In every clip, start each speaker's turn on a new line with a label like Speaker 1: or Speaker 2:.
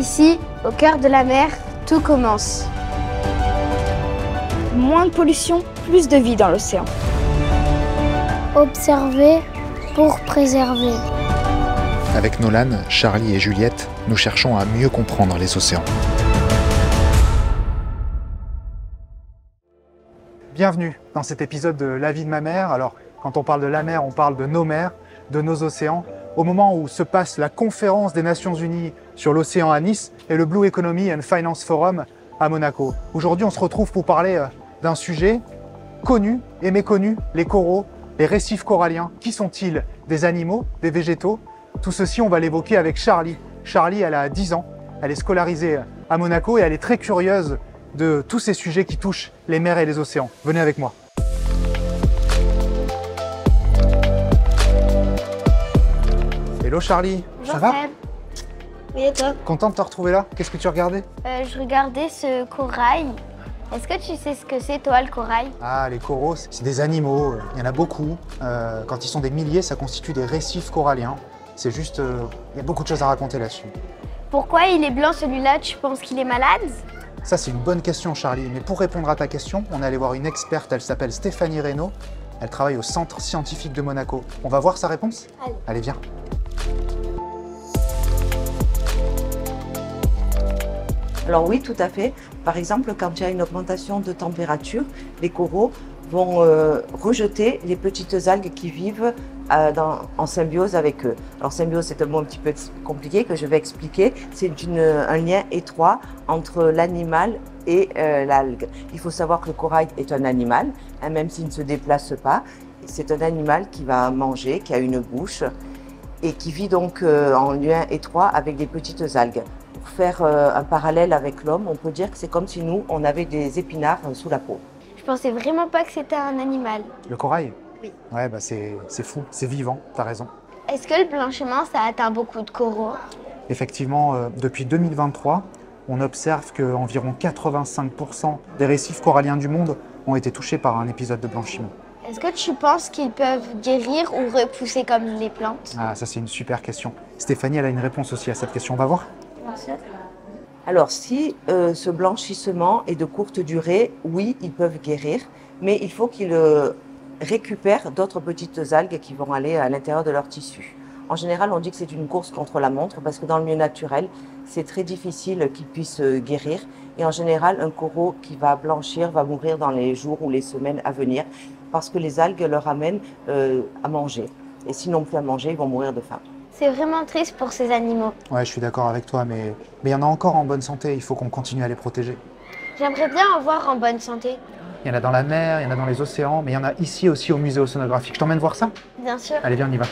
Speaker 1: Ici, au cœur de la mer, tout commence.
Speaker 2: Moins de pollution, plus de vie dans l'océan.
Speaker 3: Observer pour préserver.
Speaker 4: Avec Nolan, Charlie et Juliette, nous cherchons à mieux comprendre les océans.
Speaker 5: Bienvenue dans cet épisode de La vie de ma mère. Alors, quand on parle de la mer, on parle de nos mers, de nos océans. Au moment où se passe la conférence des Nations Unies sur l'océan à Nice et le Blue Economy and Finance Forum à Monaco. Aujourd'hui, on se retrouve pour parler d'un sujet connu et méconnu, les coraux, les récifs coralliens. Qui sont-ils? Des animaux, des végétaux? Tout ceci, on va l'évoquer avec Charlie. Charlie, elle a 10 ans, elle est scolarisée à Monaco et elle est très curieuse de tous ces sujets qui touchent les mers et les océans. Venez avec moi. Hello Charlie,
Speaker 1: Bonjour
Speaker 5: ça va?
Speaker 1: Fred. Oui, et toi?
Speaker 5: Content de te retrouver là? Qu'est-ce que tu regardais?
Speaker 1: Je regardais ce corail. Est-ce que tu sais ce que c'est, toi, le corail?
Speaker 5: Ah, les coraux, c'est des animaux, il y en a beaucoup. Quand ils sont des milliers, ça constitue des récifs coralliens. C'est juste, il y a beaucoup de choses à raconter là-dessus.
Speaker 1: Pourquoi il est blanc celui-là? Tu penses qu'il est malade?
Speaker 5: Ça, c'est une bonne question, Charlie. Mais pour répondre à ta question, on est allé voir une experte, elle s'appelle Stéphanie Reynaud. Elle travaille au Centre scientifique de Monaco. On va voir sa réponse?
Speaker 1: Allez.
Speaker 5: Allez, viens.
Speaker 6: Alors oui, tout à fait. Par exemple, quand il y a une augmentation de température, les coraux vont rejeter les petites algues qui vivent en symbiose avec eux. Alors symbiose, c'est un mot un petit peu compliqué que je vais expliquer. C'est un lien étroit entre l'animal et l'algue. Il faut savoir que le corail est un animal, hein, même s'il ne se déplace pas. C'est un animal qui va manger, qui a une bouche et qui vit donc en lien étroit avec des petites algues. Pour faire un parallèle avec l'homme, on peut dire que c'est comme si nous, on avait des épinards sous la peau.
Speaker 1: Je pensais vraiment pas que c'était un animal.
Speaker 5: Le corail?
Speaker 1: Oui.
Speaker 5: Ouais, bah c'est fou, c'est vivant, t'as raison.
Speaker 1: Est-ce que le blanchiment, ça atteint beaucoup de coraux?
Speaker 5: Effectivement, depuis 2023, on observe qu'environ 85% des récifs coralliens du monde ont été touchés par un épisode de blanchiment.
Speaker 1: Est-ce que tu penses qu'ils peuvent guérir ou repousser comme les plantes?
Speaker 5: Ah, ça c'est une super question. Stéphanie, elle a une réponse aussi à cette question, on va voir?
Speaker 6: Alors si ce blanchissement est de courte durée, oui, ils peuvent guérir, mais il faut qu'ils récupèrent d'autres petites algues qui vont aller à l'intérieur de leur tissu. En général, on dit que c'est une course contre la montre parce que dans le milieu naturel, c'est très difficile qu'ils puissent guérir. Et en général, un coraux qui va blanchir va mourir dans les jours ou les semaines à venir parce que les algues leur amènent à manger. Et s'ils n'ont plus à manger, ils vont mourir de faim.
Speaker 1: C'est vraiment triste pour ces animaux.
Speaker 5: Ouais, je suis d'accord avec toi, mais il y en a encore en bonne santé, il faut qu'on continue à les protéger.
Speaker 1: J'aimerais bien en voir en bonne santé.
Speaker 5: Il y en a dans la mer, il y en a dans les océans, mais il y en a ici aussi au musée océanographique. Je t'emmène voir ça?
Speaker 1: Bien sûr.
Speaker 5: Allez, viens, on y va.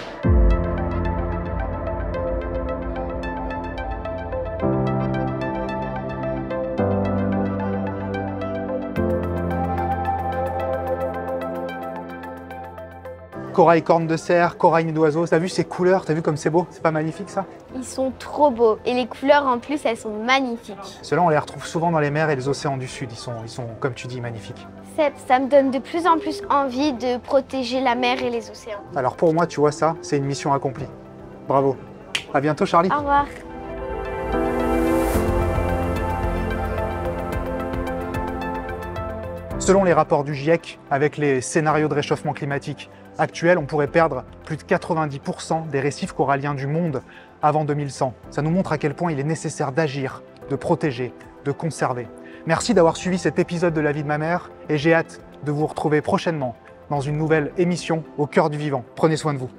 Speaker 5: Corail corne de cerf, corail nid d'oiseau, t'as vu ces couleurs, t'as vu comme c'est beau? C'est pas magnifique ça?
Speaker 1: Ils sont trop beaux et les couleurs en plus, elles sont magnifiques.
Speaker 5: Ceux-là, on les retrouve souvent dans les mers et les océans du Sud, ils sont comme tu dis, magnifiques.
Speaker 1: Seb, ça me donne de plus en plus envie de protéger la mer et les océans.
Speaker 5: Alors pour moi, tu vois ça, c'est une mission accomplie. Bravo. À bientôt Charlie.
Speaker 1: Au revoir.
Speaker 5: Selon les rapports du GIEC, avec les scénarios de réchauffement climatique actuels, on pourrait perdre plus de 90% des récifs coralliens du monde avant 2100. Ça nous montre à quel point il est nécessaire d'agir, de protéger, de conserver. Merci d'avoir suivi cet épisode de La vie de ma mère et j'ai hâte de vous retrouver prochainement dans une nouvelle émission au cœur du vivant. Prenez soin de vous.